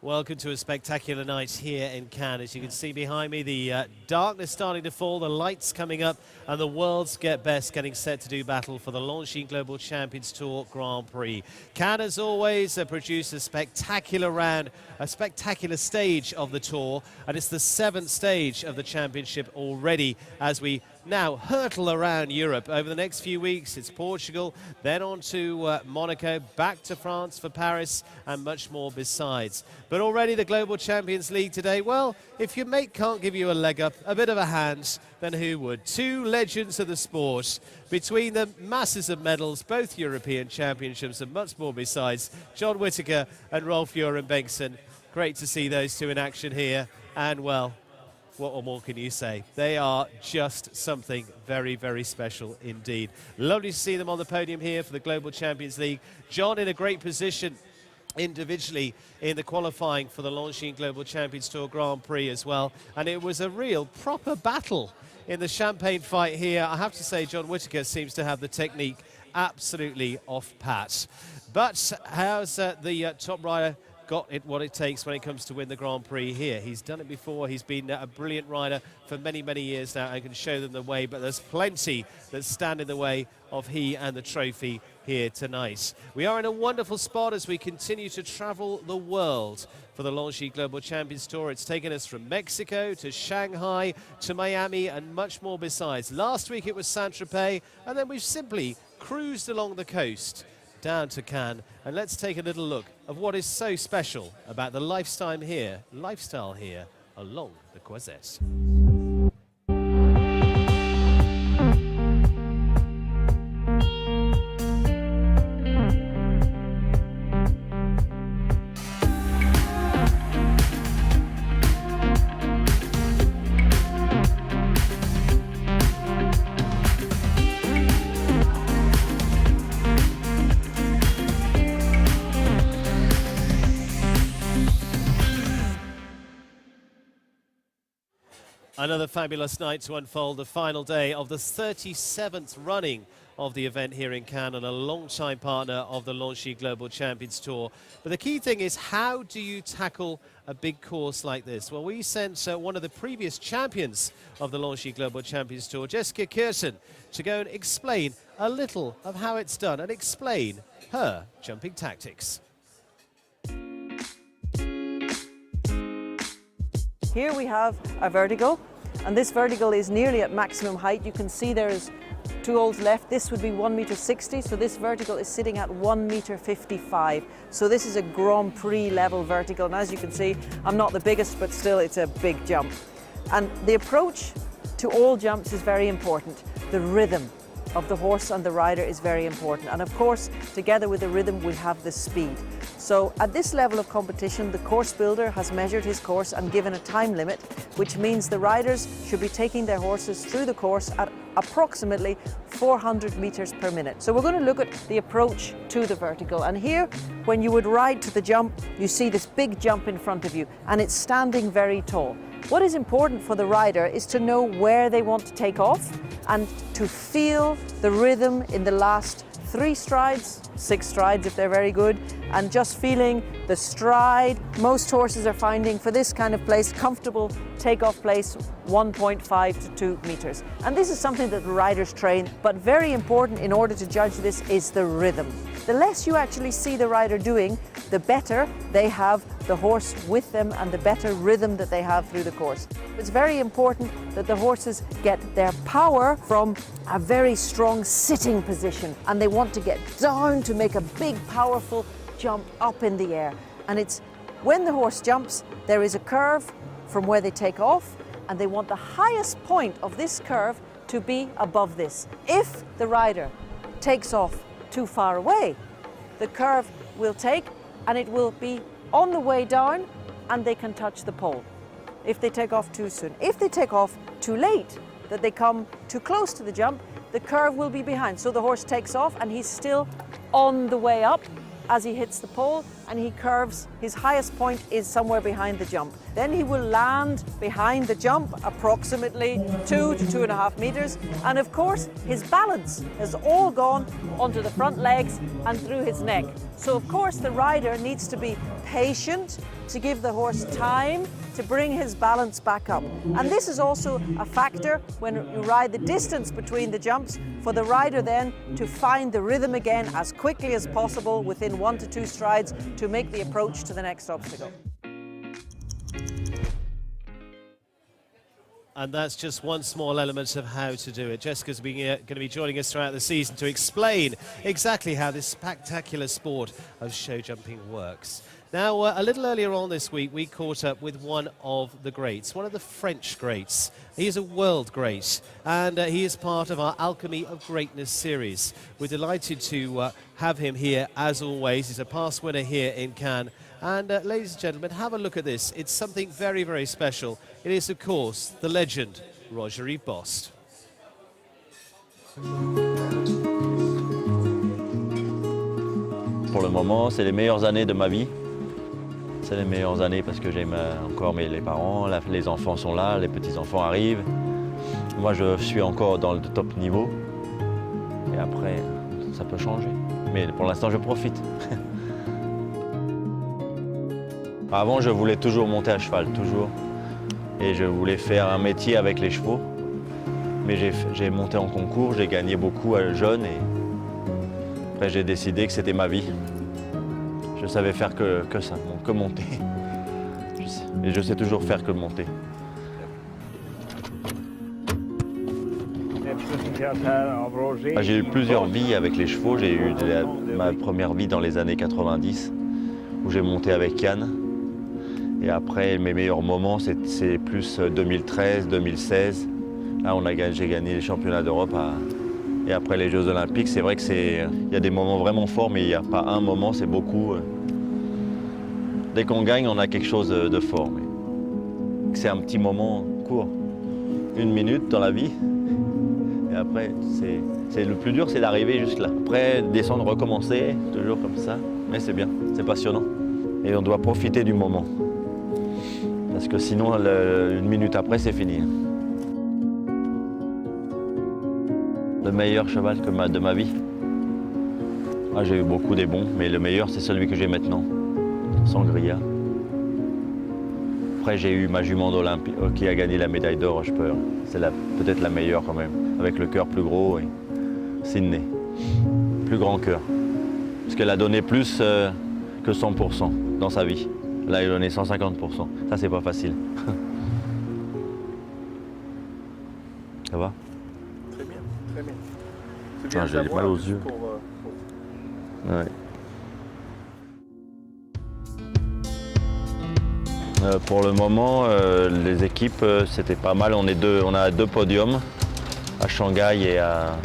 Welcome to a spectacular night here in Cannes. As you can see behind me, the darkness starting to fall, the lights coming up, and the world's best getting set to do battle for the Longines Global Champions Tour Grand Prix. Cannes, as always, produced a spectacular round, a spectacular stage of the tour, and it's the 7th stage of the championship already as we now hurtle around Europe. Over the next few weeks, it's Portugal, then on to Monaco, back to France for Paris, and much more besides. But already the Global Champions League today, well, if your mate can't give you a leg up, a bit of a hand, then who would? Two legends of the sport. Between them, masses of medals, both European championships and much more besides. John Whittaker and Rolf Göran Bengtsson. Great to see those two in action here. And, well, what more can you say? They are just something very, very special indeed. Lovely to see them on the podium here for the Global Champions League. John in a great position individually in the qualifying for the Longines Global Champions Tour Grand Prix as well. And it was a real proper battle in the champagne fight here. I have to say John Whittaker seems to have the technique absolutely off pat. But how's the top rider got it what it takes when it comes to win the Grand Prix here? He's done it before. He's been a brilliant rider for many, many years now and can show them the way, but there's plenty that stand in the way of he and the trophy here tonight. We are in a wonderful spot as we continue to travel the world for the Longines Global Champions Tour. It's taken us from Mexico to Shanghai to Miami and much more besides. Last week it was Saint-Tropez, and then we've simply cruised along the coast down to Cannes, and let's take a little look of what is so special about the lifestyle here along the Croisette. Another fabulous night to unfold the final day of the 37th running of the event here in Cannes, and a long-time partner of the Longines Global Champions Tour. But the key thing is, how do you tackle a big course like this? Well, we sent one of the previous champions of the Longines Global Champions Tour, Jessica Kirsten, to go and explain a little of how it's done and explain her jumping tactics. Here we have a vertical, and this vertical is nearly at maximum height. You can see there's 2 holes left. This would be 1.60 meters, so this vertical is sitting at 1.55 meters. So this is a Grand Prix level vertical, and as you can see, I'm not the biggest, but still it's a big jump. And the approach to all jumps is very important. The rhythm of the horse and the rider is very important, and of course, together with the rhythm, we have the speed. So at this level of competition, the course builder has measured his course and given a time limit, which means the riders should be taking their horses through the course at approximately 400 meters per minute. So we're going to look at the approach to the vertical. And here, when you would ride to the jump, you see this big jump in front of you, and it's standing very tall. What is important for the rider is to know where they want to take off and to feel the rhythm in the last 3 strides, 6 strides if they're very good, and just feeling the stride. Most horses are finding for this kind of place, comfortable takeoff place, 1.5 to 2 meters. And this is something that the riders train, but very important in order to judge this is the rhythm. The less you actually see the rider doing, the better they have the horse with them and the better rhythm that they have through the course. It's very important that the horses get their power from a very strong sitting position, and they want to get down to make a big, powerful jump up in the air. And it's when the horse jumps, there is a curve from where they take off, and they want the highest point of this curve to be above this. If the rider takes off too far away, the curve will take and it will be on the way down, and they can touch the pole if they take off too soon. If they take off too late, that they come too close to the jump, the curve will be behind. So the horse takes off and he's still on the way up, as he hits the pole, and he curves. His highest point is somewhere behind the jump. Then he will land behind the jump approximately 2 to 2.5 meters. And of course, his balance has all gone onto the front legs and through his neck. So of course, the rider needs to be patient to give the horse time to bring his balance back up. And this is also a factor when you ride the distance between the jumps for the rider then to find the rhythm again as quickly as possible within 1 to 2 strides to make the approach to the next obstacle. And that's just one small element of how to do it. Jessica's going to be joining us throughout the season to explain exactly how this spectacular sport of show jumping works. Now, a little earlier on this week, we caught up with one of the greats, one of the French greats. He is a world great, and he is part of our Alchemy of Greatness series. We're delighted to have him here, as always. He's a past winner here in Cannes. And ladies and gentlemen, have a look at this. It's something very, very special. It is, of course, the legend, Roger-Yves Bost. Pour le moment, c'est les meilleures années de ma vie. C'est les meilleures années parce que j'aime encore les parents, les enfants sont là, les petits-enfants arrivent. Moi, je suis encore dans le top niveau. Et après, ça peut changer. Mais pour l'instant, je profite. Avant, je voulais toujours monter à cheval, toujours. Et je voulais faire un métier avec les chevaux. Mais j'ai monté en concours, j'ai gagné beaucoup jeune. Et après, j'ai décidé que c'était ma vie. Je savais faire que ça, que monter. Et je sais toujours faire que monter. J'ai eu plusieurs vies avec les chevaux. J'ai eu ma première vie dans les années 90, où j'ai monté avec Yann. Et après, mes meilleurs moments, c'est plus 2013, 2016. Là, j'ai gagné les championnats d'Europe. Et après les Jeux Olympiques, c'est vrai qu'il y a des moments vraiment forts, mais il n'y a pas un moment, c'est beaucoup. Dès qu'on gagne, on a quelque chose de fort. C'est un petit moment court, 1 minute dans la vie. Et après, le plus dur, c'est d'arriver juste là. Après, descendre, recommencer, toujours comme ça. Mais c'est bien, c'est passionnant. Et on doit profiter du moment. Parce que sinon, 1 minute après, c'est fini. Le meilleur cheval de ma vie. J'ai eu beaucoup des bons, mais le meilleur, c'est celui que j'ai maintenant. Sangria. Après, j'ai eu ma jument d'Olympique qui a gagné la médaille d'or. C'est peut-être la meilleure quand même. Avec le cœur plus gros et Sydney. Plus grand cœur. Parce qu'elle a donné plus que 100% dans sa vie. Là, elle a donné 150%. Ça, c'est pas facile. Ça va? Très bien, très bien. C'est bien J'ai mal aux yeux. Ouais. Pour le moment, les équipes, c'était pas mal. On a 2 podiums à Shanghai et à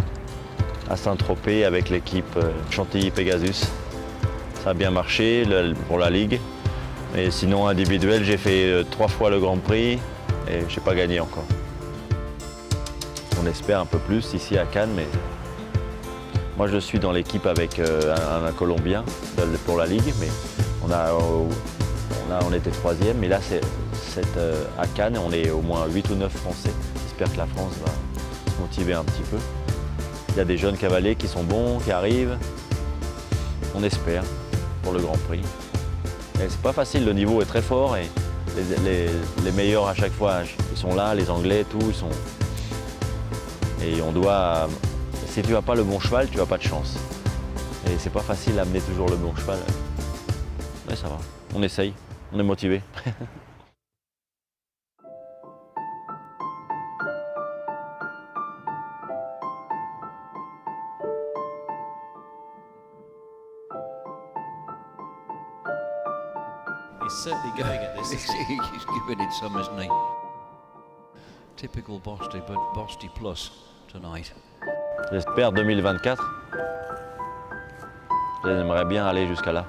Saint-Tropez avec l'équipe Chantilly-Pegasus. Ça a bien marché pour la Ligue. Et sinon, individuel, j'ai fait 3 fois le Grand Prix et je n'ai pas gagné encore. On espère un peu plus ici à Cannes, mais moi je suis dans l'équipe avec un Colombien pour la Ligue, mais on était 3e, mais là à Cannes, on est au moins 8 ou 9 Français. J'espère que la France va se motiver un petit peu. Il y a des jeunes cavaliers qui sont bons, qui arrivent. On espère pour le Grand Prix. C'est pas facile, le niveau est très fort et les meilleurs à chaque fois, ils sont là, les Anglais, tout, ils sont... Et on doit... Si tu n'as pas le bon cheval, tu n'as pas de chance. Et c'est pas facile d'amener toujours le bon cheval. Mais ça va, on essaye, on est motivé. He's certainly going at this. He's giving it some, isn't he? Typical Bosty, but Bosty plus tonight. J'espère 2024. J'aimerais bien aller jusqu'à là.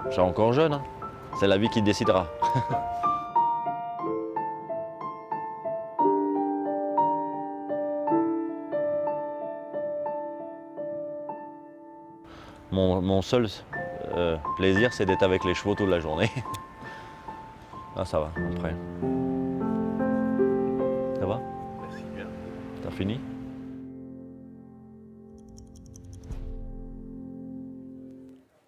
Je suis encore jeune, hein. C'est la vie qui décidera. Mon seul plaisir, c'est d'être avec les chevaux toute la journée. Ah, ça va, après. Ça va? Merci bien. T'as fini?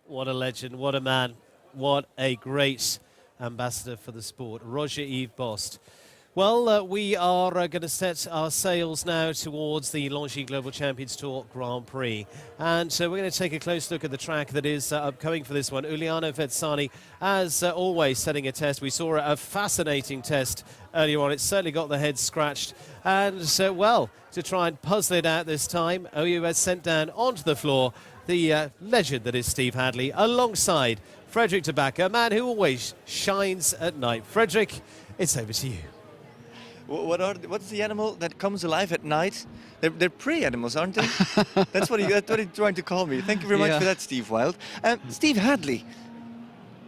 What a legend, what a man, what a great ambassador for the sport, Roger-Yves Bost. Well, we are going to set our sails now towards the Longines Global Champions Tour Grand Prix. And we're going to take a close look at the track that is upcoming for this one. Uliano Vetsani, as always, setting a test. We saw a fascinating test earlier on. It certainly got the head scratched. And, well, to try and puzzle it out this time, OU has sent down onto the floor the legend that is Steve Hadley, alongside Frederick Tobacco, a man who always shines at night. Frederick, it's over to you. What's the animal that comes alive at night? They're prey animals, aren't they? That's what you're trying to call me. Thank you very much for that, Steve Wild. Steve Hadley,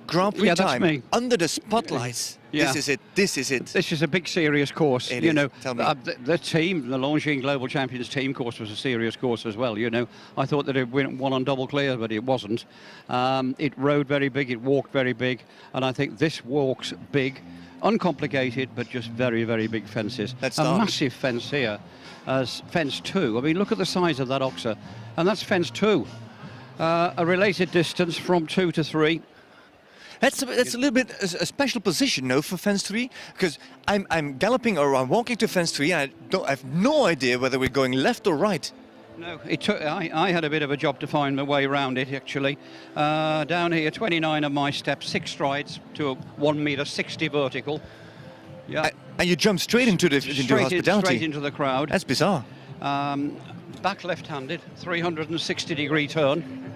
Grand Prix time, me. under the spotlights. Yeah. This is it. This is it. This is a big, serious course. It you is. know, Tell me. the team, the Longines Global Champions team course was a serious course as well. You know, I thought that it went one on double clear, but it wasn't. It rode very big, it walked very big, and I think this walks big. Uncomplicated, but just very, very big fences. Let's a start. massive fence here, as fence 2. I mean, look at the size of that oxer, and that's fence 2. A related distance from 2 to 3. That's a little bit a special position, no, for fence 3, because I'm galloping or I'm walking to fence 3. I have no idea whether we're going left or right. No, it took. I had a bit of a job to find my way around it, actually. Down here, 29 of my steps, 6 strides to a 1.60 m vertical. Yeah. And you jump straight into the hospitality. Straight into the crowd. That's bizarre. Back left-handed, 360-degree turn.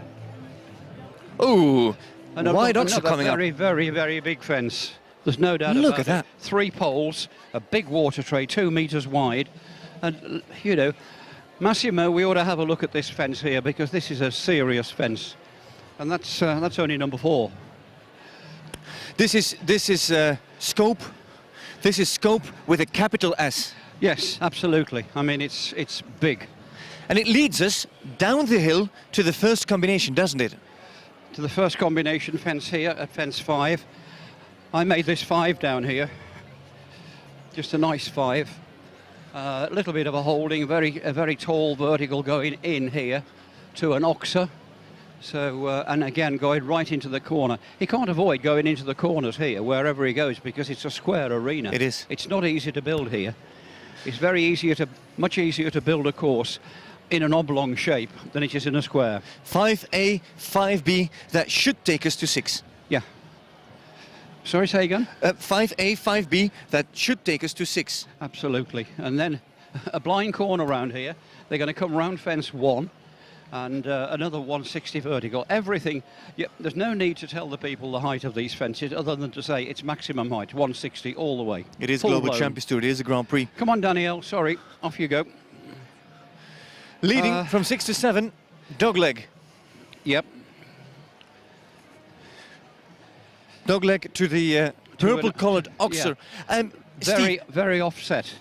Oh, And wide oxer coming up. Very, very, very big fence. There's no doubt Look about at that. it. 3 poles, a big water tray, 2 meters wide. And, you know, Massimo, we ought to have a look at this fence here, because this is a serious fence. And that's only number 4. This is scope. This is scope with a capital S. Yes, absolutely. I mean, it's big. And it leads us down the hill to the first combination, doesn't it? To the first combination fence here at fence 5. I made this 5 down here. Just a nice 5. A little bit of a holding, a very tall vertical going in here to an oxer. So, and again, going right into the corner. He can't avoid going into the corners here, wherever he goes, because it's a square arena. It is. It's not easy to build here. It's much easier to build a course in an oblong shape than it is in a square. 5A, 5B, that should take us to 6. Yeah. Sorry, say again? 5A, 5B, that should take us to 6. Absolutely. And then a blind corner around here. They're going to come round fence 1 and another 160 vertical. Everything, there's no need to tell the people the height of these fences other than to say it's maximum height, 160 all the way. It is Full Global blown. Champions Tour, it is a Grand Prix. Come on, Danielle, sorry, off you go. Leading from 6 to 7, Dogleg. Yep. Dogleg to the purple-coloured oxer. Very, Steve, very offset.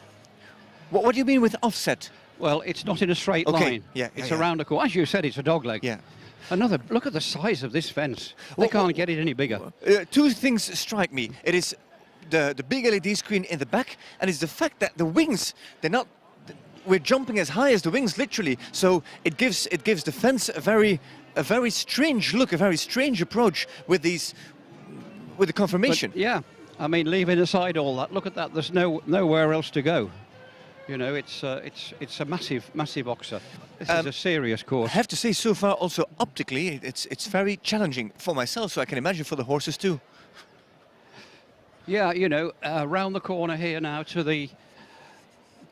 what do you mean with offset? Well, it's not in a straight Okay, line. yeah, It's yeah. around a corner. As you said, it's a dog leg. Yeah. Look at the size of this fence. They can't get it any bigger. 2 things strike me. It is the big LED screen in the back, and it's the fact that the wings, we're jumping as high as the wings, literally. So it gives the fence a very strange look, a very strange approach with the conformation. But, yeah, I mean, leaving aside all that, look at that. There's nowhere else to go. You know, it's a massive oxer. This is a serious course. I have to say, so far, also optically, it's very challenging for myself. So I can imagine for the horses too. Yeah, you know, round the corner here now to the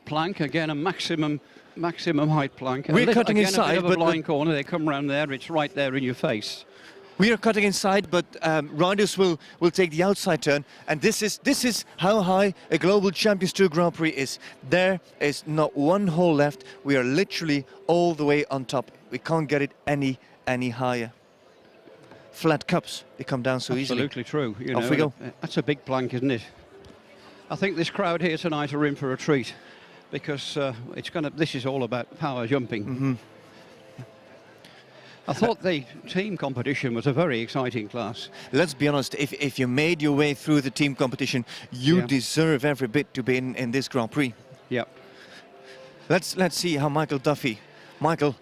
plank again, a maximum height plank. We're cutting again, inside, a bit of a but blind corner. They come round there. It's right there in your face. We are cutting inside, but riders will take the outside turn, and this is how high a Global Champions Tour Grand Prix is. There is not one hole left. We are literally all the way on top. We can't get it any higher. Flat cups, they come down so easily. Absolutely true. You Off know, we go. That's a big plank, isn't it? I think this crowd here tonight are in for a treat, because this is all about power jumping. Mm-hmm. I thought the team competition was a very exciting class. Let's be honest, if you made your way through the team competition, you Yeah. deserve every bit to be in this Grand Prix. Yep. Let's see how Michael Duffy. Michael,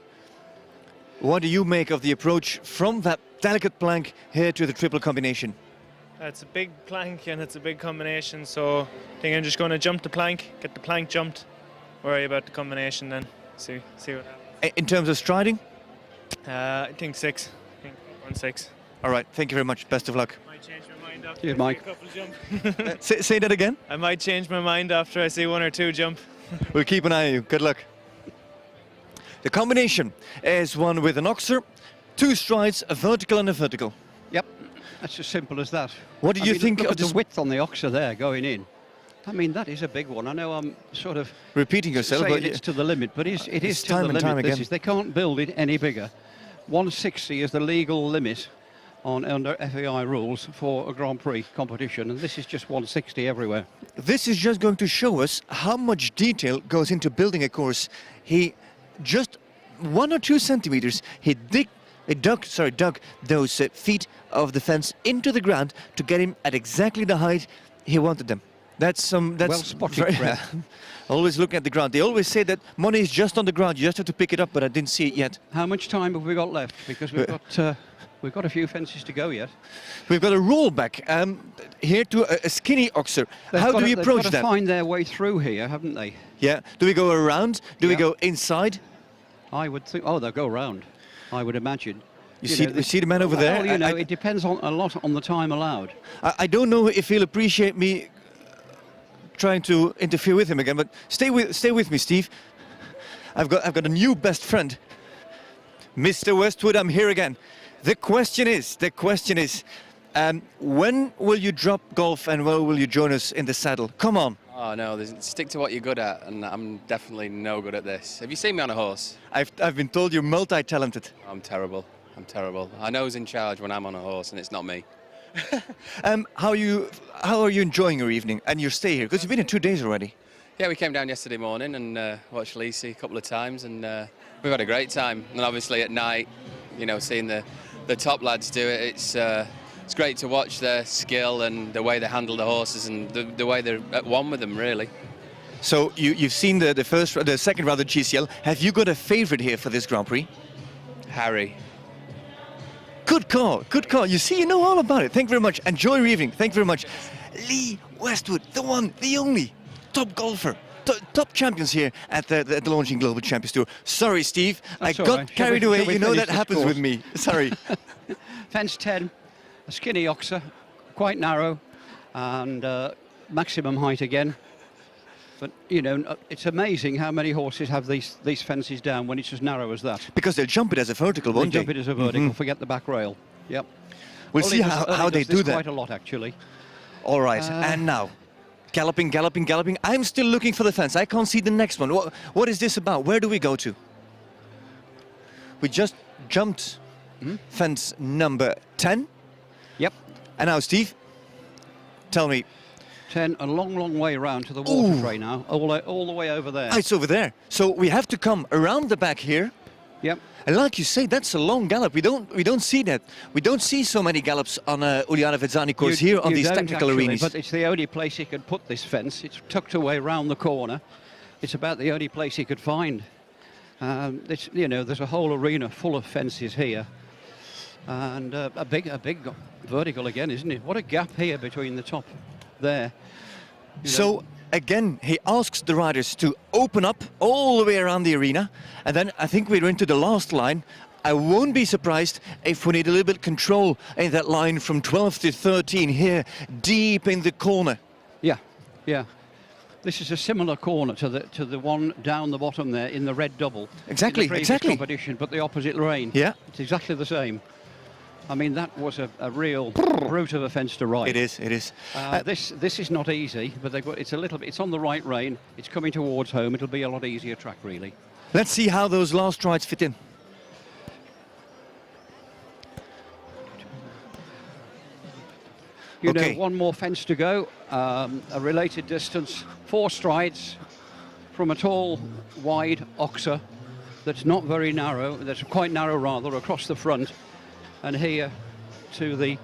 what do you make of the approach from that delicate plank here to the triple combination? It's a big plank and it's a big combination, so I think I'm just going to jump the plank, get the plank jumped, worry about the combination then, see what happens. In terms of striding? I think 6. I think 1-6. All right, thank you very much. Best of luck. Might change my mind after Cheers, I Mike. see a couple jump. Say that again. I might change my mind after I see 1 or 2 jump. We'll keep an eye on you. Good luck. The combination is one with an oxer, 2 strides, a vertical and a vertical. Yep. That's as simple as that. What do you think look of at the this? width on the oxer there going in? I mean, that is a big one. I know I'm sort of Repeating yourself, saying but it's to the limit, but it it's is to time the and time limit. again. They can't build it any bigger. 160 is the legal limit under FAI rules for a Grand Prix competition, and this is just 160 everywhere. this is just going to show us how much detail goes into building a course. He just 1 or 2 centimeters, he dug those feet of the fence into the ground to get him at exactly the height he wanted them. That's Well spotted, Brett. Always looking at the ground. They always say that money is just on the ground. You just have to pick it up, but I didn't see it yet. How much time have we got left? Because we've got a few fences to go yet. We've got a rollback here to a skinny oxer. How do we approach They've got that? to find their way through here, haven't they? Yeah. Do we go around? Do we Yeah. go inside? I would think. Oh, they'll go round. I would imagine. You see the man over there? Well, I- it depends a lot on the time allowed. I don't know if he'll appreciate me trying to interfere with him again, but stay with me, Steve. I've got a new best friend, Mr. Westwood. I'm here again. The question is, when will you drop golf and when will you join us in the saddle? Come on. Oh no, stick to what you're good at, and I'm definitely no good at this. Have you seen me on a horse? I've been told you're multi-talented. I'm terrible. I know who's in charge when I'm on a horse, and it's not me. How are you enjoying your evening and your stay here? Because you've been here 2 days already. Yeah, we came down yesterday morning and watched Lisi a couple of times, and we've had a great time. And obviously at night, you know, seeing the top lads do it, it's great to watch their skill and the way they handle the horses and the way they're at one with them, really. So you've seen the second round of GCL. Have you got a favourite here for this Grand Prix? Harry. Good call, good call. You see, you know all about it. Thank you very much. Enjoy your evening. Thank you very much. Lee Westwood, the one, the only top golfer, top champions here at the Longines Global Champions Tour. Sorry, Steve, That's I all got right. carried Shall we away. You know finish that this happens course? with me. Sorry. Fence 10, a skinny oxer, quite narrow, and maximum height again. But you know, it's amazing how many horses have these fences down when it's as narrow as that. Because they'll jump it as a vertical, They won't they? jump it as a vertical, forget the back rail. Yep. We'll Only see does- how only they does this do that. Quite a lot, actually. All right, and now, galloping. I'm still looking for the fence. I can't see the next one. What is this about? Where do we go to? We just jumped fence number 10. Yep. And now, Steve, tell me, 10, a long way round to the water Ooh. tray now, all the way over there. it's over there. So we have to come around the back here. Yep. And like you say, that's a long gallop. We don't see that. We don't see so many gallops on a Uliana Vezzani course here on You these don't technical actually, arenas. But it's the only place he could put this fence. It's tucked away round the corner. It's about the only place he could find. You know, there's a whole arena full of fences here, and a big vertical again, isn't it? What a gap here between the top there. You know, So again, he asks the riders to open up all the way around the arena, and then I think we're into the last line. I won't be surprised if we need a little bit of control in that line from 12 to 13 here, deep in the corner. yeah. This is a similar corner to the one down the bottom there in the red double. Exactly, in the previous exactly. competition, but the opposite lane. Yeah. It's exactly the same. I mean, that was a real brute of a fence to ride. It is. This is not easy, but it's on the right rein. It's coming towards home. It'll be a lot easier track, really. Let's see how those last strides fit in. You Okay. know, one more fence to go. A related distance, 4 strides from a tall, wide oxer. that's not very narrow, that's quite narrow rather, across the front, and here to the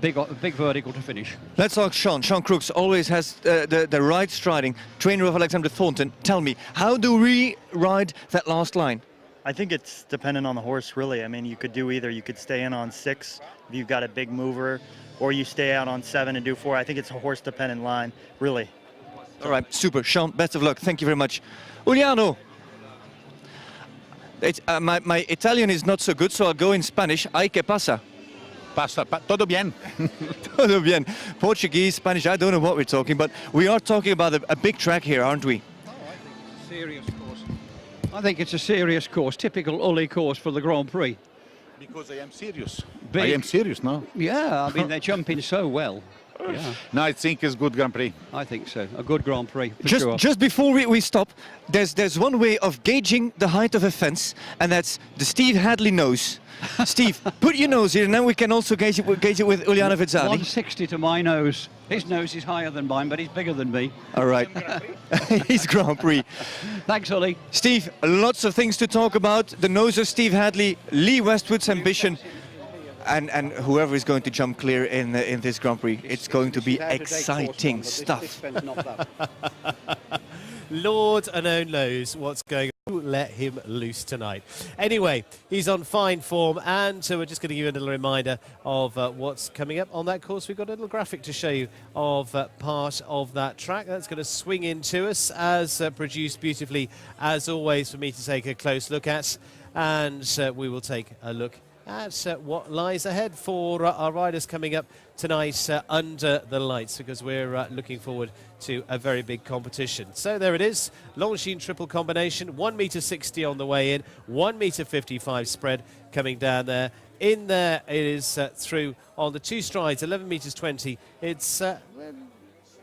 big vertical to finish. Let's ask Sean. Sean Crooks always has the right striding, trainer of Alexander Thornton. Tell me, how do we ride that last line? I think it's dependent on the horse, really. I mean, you could do either. You could stay in on 6 if you've got a big mover, or you stay out on 7 and do 4. I think it's a horse-dependent line, really. All right, super. Sean, best of luck. Thank you very much. Uliano. My Italian is not so good, so I'll go in Spanish. Ay, ¿qué pasa? Todo bien. Todo bien. Portuguese, Spanish, I don't know what we're talking, but we are talking about a big track here, aren't we? Oh, I think it's a serious course. I think it's a serious course, typical Uli course for the Grand Prix. Because I am serious. Big. I am serious, no? Yeah, I mean, they're jumping so well. Yeah. No, I think it's good Grand Prix. I think so. A good Grand Prix, for sure. Just before we stop, there's one way of gauging the height of a fence, and that's the Steve Hadley nose. Steve, put your nose here, and then we can also gauge it with Uliano Vizzali. 160 to my nose. His nose is higher than mine, but he's bigger than me. All right. He's Grand Prix. Thanks, Ollie. Steve, lots of things to talk about. The nose of Steve Hadley, Lee Westwood's ambition, and whoever is going to jump clear in this Grand Prix. It's going to be exciting stuff. Lord alone knows what's going on. Let him loose tonight. Anyway, he's on fine form, and so we're just going to give you a little reminder of what's coming up on that course. We've got a little graphic to show you of part of that track that's going to swing into us, as produced beautifully, as always, for me to take a close look at, and we will take a look at what lies ahead for our riders coming up tonight under the lights, because we're looking forward to a very big competition. So there it is, Longines triple combination, 1.60 m on the way in, 1.55 m spread coming down there. In there it is through on the 2 strides, 11.20 m. It's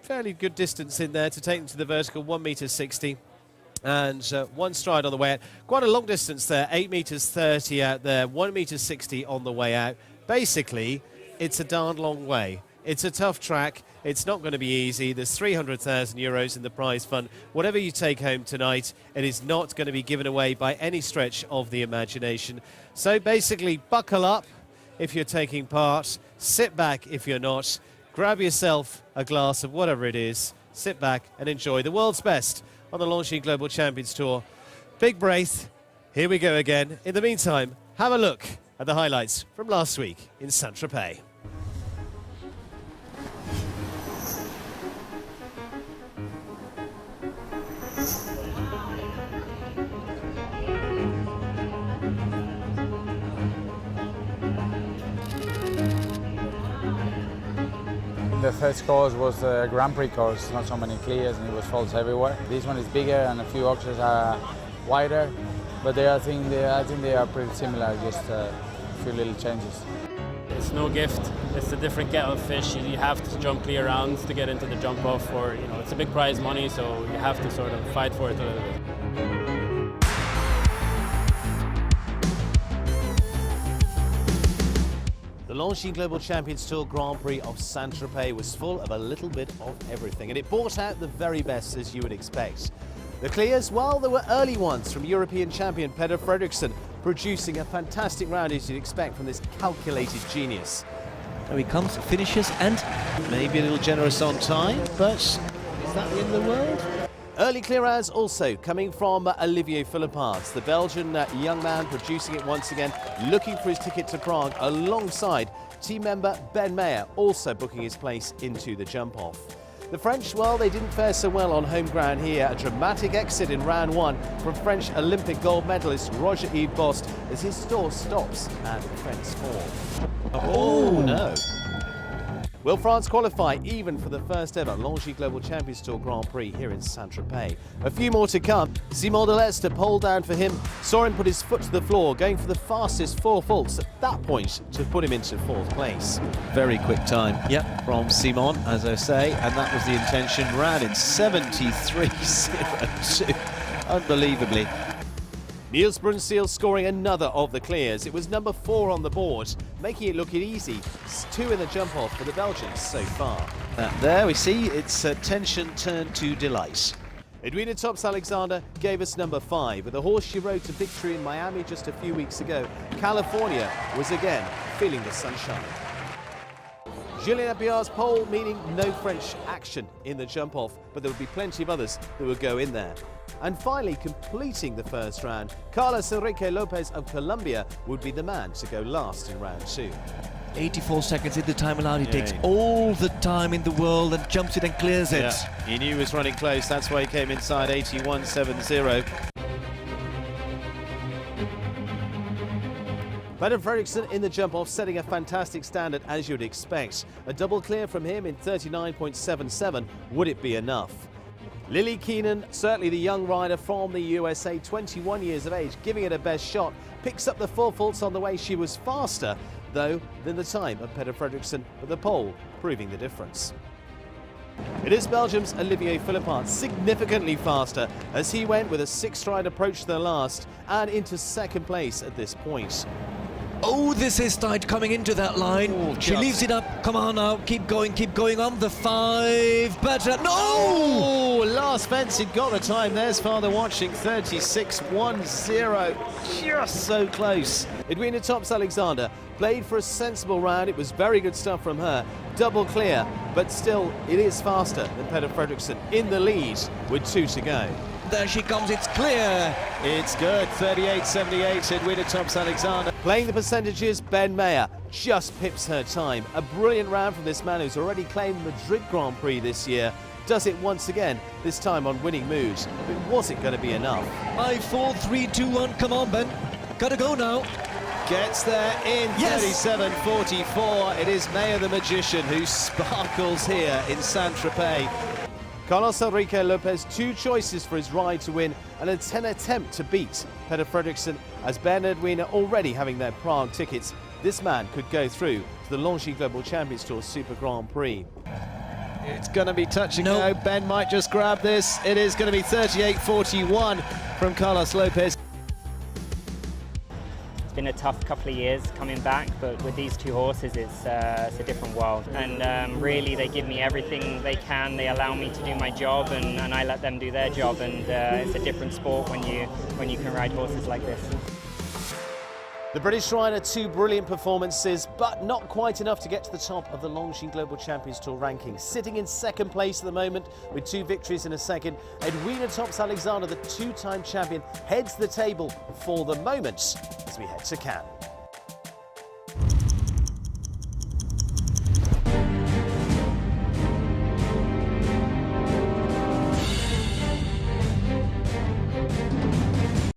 fairly good distance in there to take them to the vertical, 1.60 m. And 1 stride on the way out. Quite a long distance there, 8.30 m out there, 1.60 m on the way out. Basically, it's a darn long way. It's a tough track. It's not going to be easy. There's 300,000 euros in the prize fund. Whatever you take home tonight, it is not going to be given away by any stretch of the imagination. So basically, buckle up if you're taking part. Sit back if you're not. Grab yourself a glass of whatever it is. Sit back and enjoy the world's best on the Longines Global Champions Tour. Big Braith, here we go again. In the meantime, have a look at the highlights from last week in Saint-Tropez. The first course was a Grand Prix course, not so many clears, and it was faults everywhere. This one is bigger and a few oxes are wider, but I think they are pretty similar, just a few little changes. It's no gift, it's a different kettle of fish. You have to jump clear rounds to get into the jump off, or it's a big prize money, so you have to sort of fight for it a little bit. The Longines Global Champions Tour Grand Prix of Saint-Tropez was full of a little bit of everything, and it brought out the very best, as you would expect. The clears, well, there were early ones from European champion Peter Fredriksson, producing a fantastic round, as you'd expect from this calculated genius. There he comes, finishes, and maybe a little generous on time, but is that the end of the world? Early clear rounds also coming from Olivier Philipparts, the Belgian young man producing it once again, looking for his ticket to Prague, alongside team member Ben Mayer, also booking his place into the jump-off. The French, well, they didn't fare so well on home ground here. A dramatic exit in round 1 from French Olympic gold medalist Roger-Yves Bost as his store stops at fence 4. Oh no! Will France qualify even for the first ever Longines Global Champions Tour Grand Prix here in Saint-Tropez? A few more to come. Simon Delestre, pole down for him, saw him put his foot to the floor, going for the fastest 4 faults at that point to put him into 4th place. very quick time from Simon, as I say, and that was the intention. Ran in 73.02, unbelievably. Niels Brunstiel scoring another of the clears. It was number 4 on the board, making it look easy. It's 2 in the jump-off for the Belgians so far. There we see it's tension turned to delight. Edwina Tops-Alexander gave us number 5. With the horse she rode to victory in Miami just a few weeks ago, California was again feeling the sunshine. Julien Apiar's pole meaning no French action in the jump-off, but there would be plenty of others that would go in there. And finally, completing the first round, Carlos Enrique Lopez of Colombia would be the man to go last in round 2. 84 seconds in the time allowed. He takes all the time in the world and jumps it and clears it. Yeah, he knew he was running close. That's why he came inside 81.70. Peter Fredriksson in the jump-off, setting a fantastic standard as you'd expect. A double clear from him in 39.77. Would it be enough? Lily Keenan, certainly the young rider from the USA, 21 years of age, giving it her best shot, picks up the 4 faults on the way. She was faster, though, than the time of Peter Fredriksson, but the pole proving the difference. It is Belgium's Olivier Philippart, significantly faster, as he went with a 6-stride approach to the last and into second place at this point. Oh, this is tight coming into that line. Oh, she leaves it up. Come on now, keep going on the 5. Better. No! Oh, last fence, he'd got the time. There's Father watching, 36.10. Just so close. Edwina Tops-Alexander played for a sensible round. It was very good stuff from her. Double clear, but still, it is faster than Peter Fredriksson in the lead with 2 to go. There she comes, it's clear. It's good, 38.78, Edwina Tops-Alexander. Playing the percentages, Ben Mayer just pips her time. A brilliant round from this man who's already claimed the Madrid Grand Prix this year. Does it once again, this time on winning moves. But was it going to be enough? 5, 4, 3, 2, 1, come on, Ben. Gotta go now. Gets there in 37.44. It is Mayer the Magician who sparkles here in Saint-Tropez. Carlos Enrique Lopez, 2 choices for his ride to win and an attempt to beat Peter Fredriksson, as Ben and Edwina already having their Prague tickets. This man could go through to the Longines Global Champions Tour Super Grand Prix. It's going to be touch and go. Ben might just grab this. It is going to be 38.41 from Carlos Lopez. It's been a tough couple of years coming back, but with these 2 horses, it's a different world. And really, they give me everything they can. They allow me to do my job, and I let them do their job. And it's a different sport when you can ride horses like this. The British rider, 2 brilliant performances, but not quite enough to get to the top of the Longines Global Champions Tour ranking. Sitting in second place at the moment with 2 victories in a second, Edwina Tops-Alexander, the 2-time champion, heads the table for the moment as we head to Cannes.